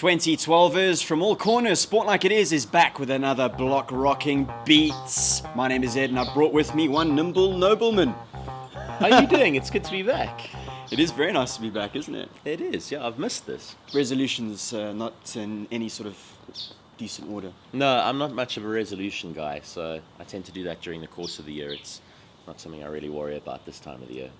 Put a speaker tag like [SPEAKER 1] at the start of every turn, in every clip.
[SPEAKER 1] 2012ers from all corners, Sport Like It is back with another block-rocking beats. My name is Ed and I've brought with me one nimble nobleman.
[SPEAKER 2] How are you doing? It's good to be back.
[SPEAKER 1] It is very nice to be back, isn't it?
[SPEAKER 2] It is, yeah, I've missed this.
[SPEAKER 1] Resolutions not in any sort of decent order.
[SPEAKER 2] No, I'm not much of a resolution guy, so I tend to do that during the course of the year. It's not something I really worry about this time of the year.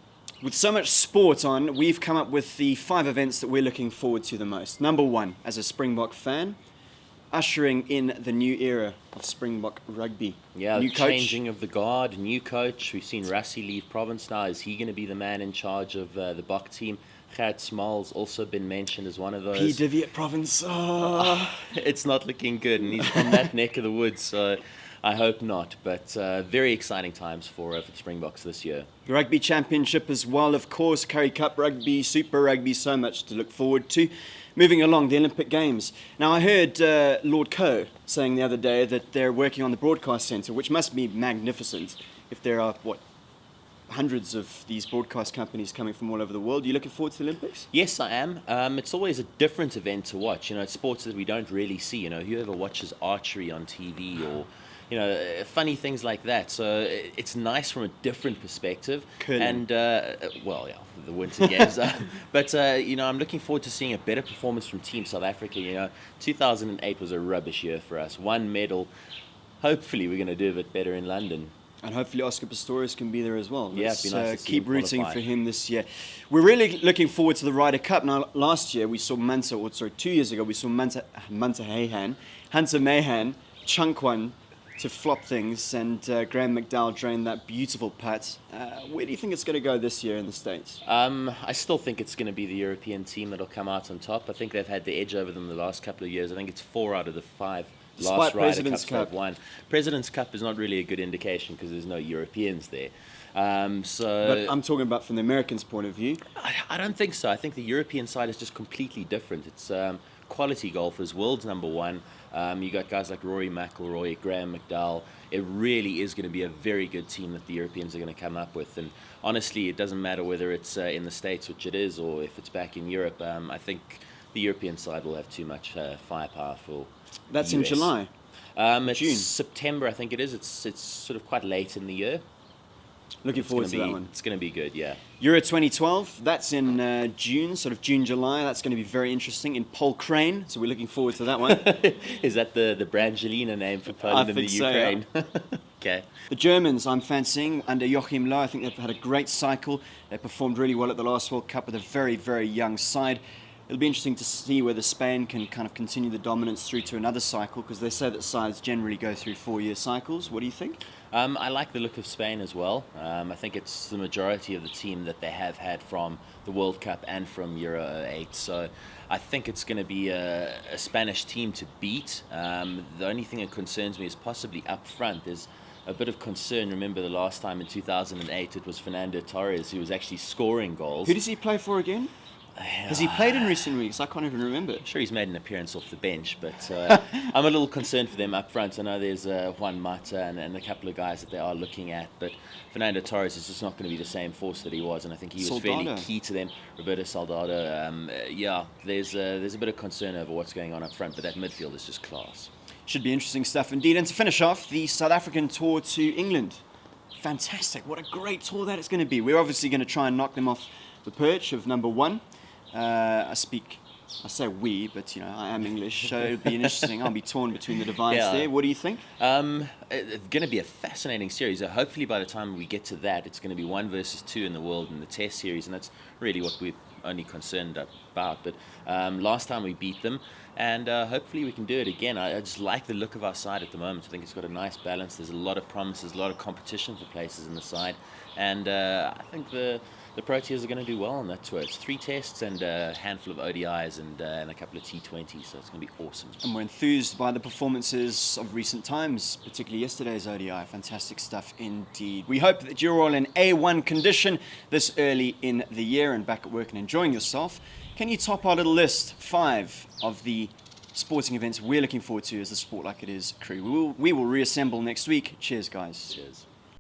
[SPEAKER 1] With so much sport on, we've come up with the 5 events that we're looking forward to the most. Number 1, as a Springbok fan, ushering in the new era of Springbok rugby.
[SPEAKER 2] Yeah,
[SPEAKER 1] new
[SPEAKER 2] changing of the guard, new coach. We've seen Rassie leave province now. Is he going to be the man in charge of the Bok team? Gert Small's also been mentioned as one of those.
[SPEAKER 1] P. Divvy at province. Oh.
[SPEAKER 2] It's not looking good, and he's from that neck of the woods, so I hope not. But very exciting times for the Springboks this year.
[SPEAKER 1] The Rugby Championship as well, of course, Currie Cup Rugby, Super Rugby, so much to look forward to. Moving along, the Olympic Games. Now, I heard Lord Coe saying the other day that they're working on the broadcast centre, which must be magnificent if there are, hundreds of these broadcast companies coming from all over the world. Are you looking forward to the Olympics?
[SPEAKER 2] Yes, I am. It's always a different event to watch. You know, it's sports that we don't really see. You know, whoever watches archery on TV or funny things like that. So it's nice from a different perspective.
[SPEAKER 1] Curling.
[SPEAKER 2] And, the Winter Games. But, I'm looking forward to seeing a better performance from Team South Africa. 2008 was a rubbish year for us. 1 medal. Hopefully we're going to do a bit better in London.
[SPEAKER 1] And hopefully Oscar Pistorius can be there as well.
[SPEAKER 2] Let's it'd be nice to
[SPEAKER 1] keep rooting
[SPEAKER 2] qualify
[SPEAKER 1] for him this year. We're really looking forward to the Ryder Cup. Now, last year we saw 2 years ago, we saw Hunter Mahan, chunk one to flop things, and Graham McDowell drained that beautiful putt. Where do you think it's going to go this year in the States?
[SPEAKER 2] I still think it's going to be the European team that'll come out on top. I think they've had the edge over them the last couple of years. I think it's 4 out of the 5 last Ryder Cups they've won. President's Cup is not really a good indication because there's no Europeans there.
[SPEAKER 1] But I'm talking about from the Americans' point of view.
[SPEAKER 2] I don't think so. I think the European side is just completely different. It's quality golfers, world's number 1. You got guys like Rory McIlroy, Graham McDowell. It really is going to be a very good team that the Europeans are going to come up with. And honestly, it doesn't matter whether it's in the States, which it is, or if it's back in Europe. I think the European side will have too much firepower for
[SPEAKER 1] That's
[SPEAKER 2] the
[SPEAKER 1] in
[SPEAKER 2] US.
[SPEAKER 1] July.
[SPEAKER 2] It's
[SPEAKER 1] June.
[SPEAKER 2] September, I think it is. It's sort of quite late in the year.
[SPEAKER 1] Looking forward to that one.
[SPEAKER 2] It's going to be good, yeah.
[SPEAKER 1] Euro 2012, that's in June, sort of June, July. That's going to be very interesting in Polkrane, so we're looking forward to that one.
[SPEAKER 2] Is that the Brangelina name for Poland and the Ukraine?
[SPEAKER 1] So, yeah.
[SPEAKER 2] Okay.
[SPEAKER 1] The Germans, I'm fancying, under Joachim Löw. I think they've had a great cycle. They performed really well at the last World Cup with a very, very young side. It'll be interesting to see whether Spain can kind of continue the dominance through to another cycle, because they say that sides generally go through 4-year cycles. What do you think?
[SPEAKER 2] I like the look of Spain as well. I think it's the majority of the team that they have had from the World Cup and from Euro 08. So I think it's going to be a Spanish team to beat. The only thing that concerns me is possibly up front. There's a bit of concern. Remember the last time in 2008 it was Fernando Torres who was actually scoring goals.
[SPEAKER 1] Who does he play for again? Has he played in recent weeks? I can't even remember.
[SPEAKER 2] I'm sure he's made an appearance off the bench, but I'm a little concerned for them up front. I know there's Juan Mata and a couple of guys that they are looking at, but Fernando Torres is just not going to be the same force that he was, and I think he was fairly key to them. Roberto Soldado, there's a bit of concern over what's going on up front, but that midfield is just class.
[SPEAKER 1] Should be interesting stuff indeed. And to finish off, the South African tour to England. Fantastic. What a great tour that is going to be. We're obviously going to try and knock them off the perch of number 1. I say we, but I am English, so it'll be interesting. I'll be torn between the divides there. What do you think?
[SPEAKER 2] It's going to be a fascinating series. Hopefully by the time we get to that, it's going to be 1 versus 2 in the world in the Test series, and that's really what we're only concerned about. But last time we beat them, and hopefully we can do it again. I just like the look of our side at the moment. I think it's got a nice balance. There's a lot of promises, a lot of competition for places in the side, and I think the Proteas are going to do well on that tour. It's 3 tests and a handful of ODIs and a couple of T20s, so it's going to be awesome.
[SPEAKER 1] And we're enthused by the performances of recent times, particularly yesterday's ODI. Fantastic stuff indeed. We hope that you're all in A1 condition this early in the year and back at work and enjoying yourself. Can you top our little list? 5 of the sporting events we're looking forward to as the Sport Like It Is crew. We will reassemble next week. Cheers, guys.
[SPEAKER 2] Cheers.